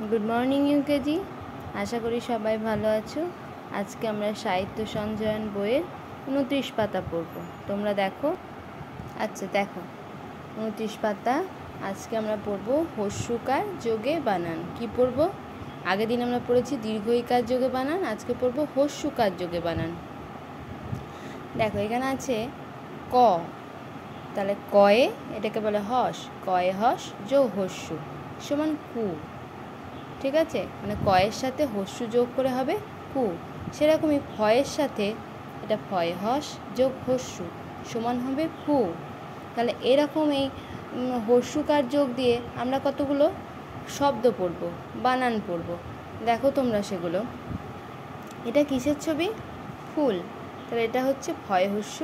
Good morning UKG. আশা করি সবাই ভালো আছো। আজকে আমরা সাহিত্য সঞ্চয়ন বইয়ের 29 পাতা পড়ব। তোমরা দেখো। আচ্ছা দেখো, 29 পাতা। আজকে আমরা পড়ব হস্যকার যোগে বানান। কি পড়ব? আগের দিন আমরা পড়েছি দীর্ঘইকার যোগে বানান, আজকে পড়ব হস্যকার যোগে বানান। দেখো এখানে আছে ক, তাহলে কয়ে এটাকে বলে হস, কয়ে হস যোগ হস্য সমান কু। ঠিক আছে, মানে কয়ের সাথে হস্য যোগ করে হবে কু। সেরকমই ফয়ের সাথে এটা ফয়ে হস যোগ হস্য সমান হবে ফু। তাহলে এরকম এই হস্যকার যোগ দিয়ে আমরা কতগুলো শব্দ পড়ব, বানান পড়ব। দেখো তোমরা সেগুলো। এটা কিসের ছবি? ফুল। তাহলে এটা হচ্ছে ফয় হস্য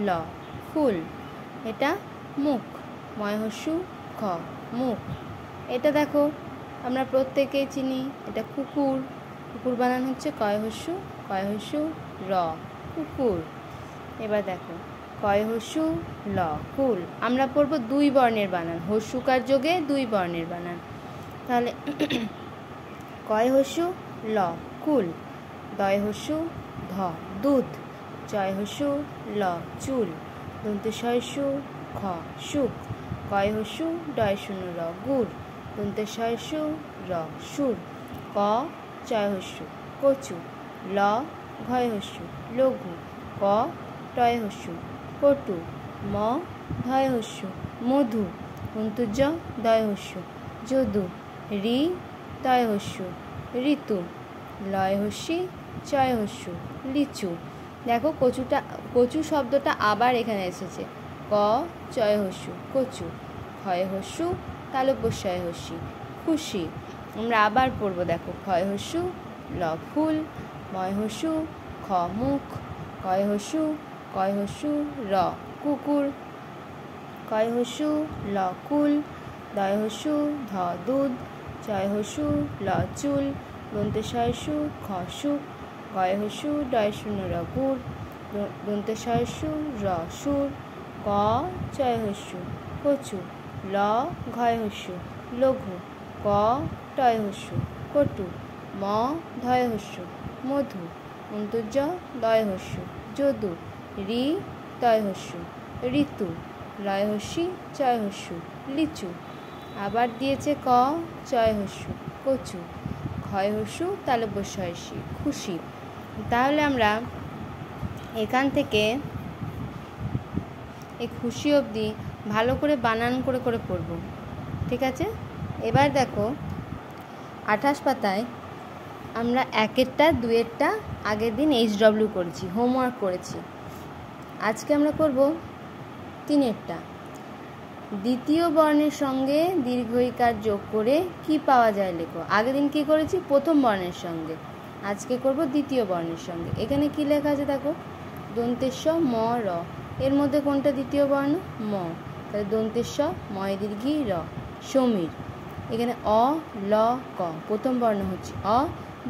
ল, ফুল। এটা মুখ, ময় হস্য খ, মুখ। এটা দেখো আমরা প্রত্যেকেই চিনি, এটা কুকুর। কুকুর বানান হচ্ছে কয় হস্য র, কুকুর। এবার দেখো কয় হস্য ল, কুল। আমরা পড়ব দুই বর্ণের বানান, হস্যকার যোগে দুই বর্ণের বানান। তাহলে কয় হস্য ল, কুল। দয় হস্য ধ, দুধ। চয় হস্য ল, চুল। দন্তেশস্য খ, সুখ। কয় হস্য ডয় শূন্য র, গুড়। দন্তেশস্য র, সুর। ক চয় হস্য, কচু। ল ঘয় হস্য, লঘু। ক টয় হস্য, কটু। ম ধয় হস্য, মধু। অন্তুজ দয় হস্য, যদু। রি তয় হস্য, ঋতু। লয় হস্যি চয় হস্য, লিচু। দেখো কচু শব্দটা আবার এখানে এসেছে। ক চয় হস্য, কচু। ক্ষয় হস্য তালব্যস্বয় হস্যি, খুশি। আমরা আবার পড়ব। দেখো ক্ষয় হস্য ল, ফুল। ময় হস্য খ, মুখ। কয় হস্য র, কুকুর। কয় হস্য ল, কুল। দয় হস্য ধ, দুধ। চয় হস্য ল, চুল। দন্তেশস্য খ, সুখ। কয় হস্য ডয় শূন্য র, গুড়। দন্তেশস্য র, সুর। ক চয় হস্য, কচু। ল ঘয় হস্য, লঘু। ক টয় হস্য, কটু। ম ধয় হস্য, মধু। অন্তুজ দয় হস্য, যদু। রি তয় হস্য, ঋতু। লয় হস্যি চয় হস্য, লিচু। আবার দিয়েছে ক চয় হস্য, কচু। ক্ষয় হস্য তালব্যস্বয় হস্যি, খুশি। তাহলে আমরা এখান থেকে এই খুশি অবধি ভালো করে বানান করে করে পড়ব। ঠিক আছে। এবার দেখো 28 পাতায় আমরা একেরটা দুয়েরটা আগের দিন HW করেছি, হোমওয়ার্ক করেছি। আজকে আমরা করব তিনেরটা। দ্বিতীয় বর্ণের সঙ্গে দীর্ঘইকার যোগ করে কি পাওয়া যায় লেখো। আগের দিন কি করেছি? প্রথম বর্ণের সঙ্গে। আজকে করব দ্বিতীয় বর্ণের সঙ্গে। এখানে কি লেখা আছে দেখো, দন্তেশ্ব ম র। এর মধ্যে কোনটা দ্বিতীয় বর্ণ? ম। তাহলে দন্তেশ্ব ময় দীর্ঘি র, সমীর। এখানে অ ল ক, প্রথম বর্ণ হচ্ছে অ,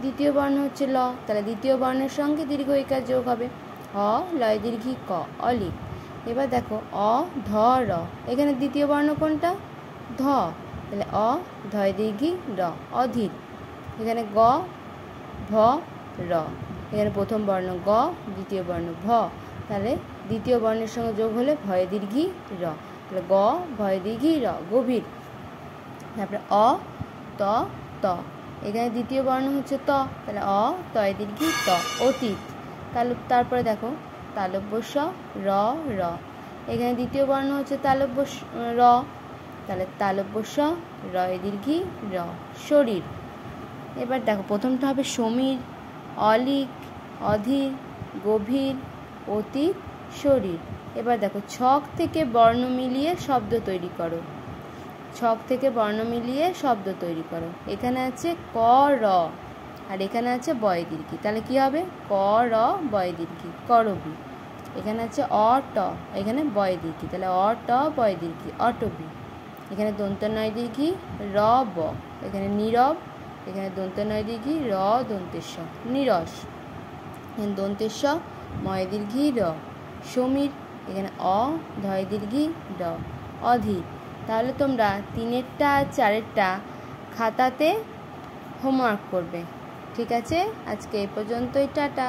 দ্বিতীয় বর্ণ হচ্ছে ল। তাহলে দ্বিতীয় বর্ণের সঙ্গে দীর্ঘইকার যোগ হবে। অ লয় দীর্ঘি ক, অলিক। এবার দেখো অ ধ র, এখানে দ্বিতীয় বর্ণ কোনটা? ধ। তাহলে অ ধয় দীর্ঘি র, অধীর। এখানে গ ভ র, এখানে প্রথম বর্ণ গ, দ্বিতীয় বর্ণ ভ। তাহলে দ্বিতীয় বর্ণের সঙ্গে যোগ হলে ভয় দীর্ঘি র। তাহলে গ ভয় দীর্ঘি র, গভীর। তারপরে অ ত ত, এখানে দ্বিতীয় বর্ণ হচ্ছে ত। তাহলে অ তয় দীর্ঘি ত, অতীত। তারপরে দেখো তালব্যস্ব র র, এখানে দ্বিতীয় বর্ণ হচ্ছে তালব্য র। তাহলে তালব্যস্ব রয় দীর্ঘি র, শরীর। এবার দেখো প্রথমটা হবে সমীর, অলিক, অধীর, গভীর, অতীত, শরীর। এবার দেখো ছক থেকে বর্ণ মিলিয়ে শব্দ তৈরি করো। ছক থেকে বর্ণ মিলিয়ে শব্দ তৈরি করো। এখানে আছে ক র, আর এখানে আছে বয় দীর্ঘি। তাহলে কি হবে? ক র বয় দীর্ঘি, করবি। এখানে আছে অ ট, এখানে বয় দীর্ঘি। তাহলে অ ট বয় দীর্ঘি, অটবি। এখানে দন্ত নয় দীর্ঘি র ব, এখানে নীরব। এখানে দন্ত নয় দীর্ঘি র দন্তেশ্ব, নীরস। এখানে দন্তেশ্ব ময় দীর্ঘি র, সমীর। এখানে অ ধয় দীর্ঘি র, অধীর। তাহলে তোমরা তিনেরটা আর চারেরটা খাতাতে হোমওয়ার্ক করবে। ঠিক আছে, আজকে এই পর্যন্তই, টাটা।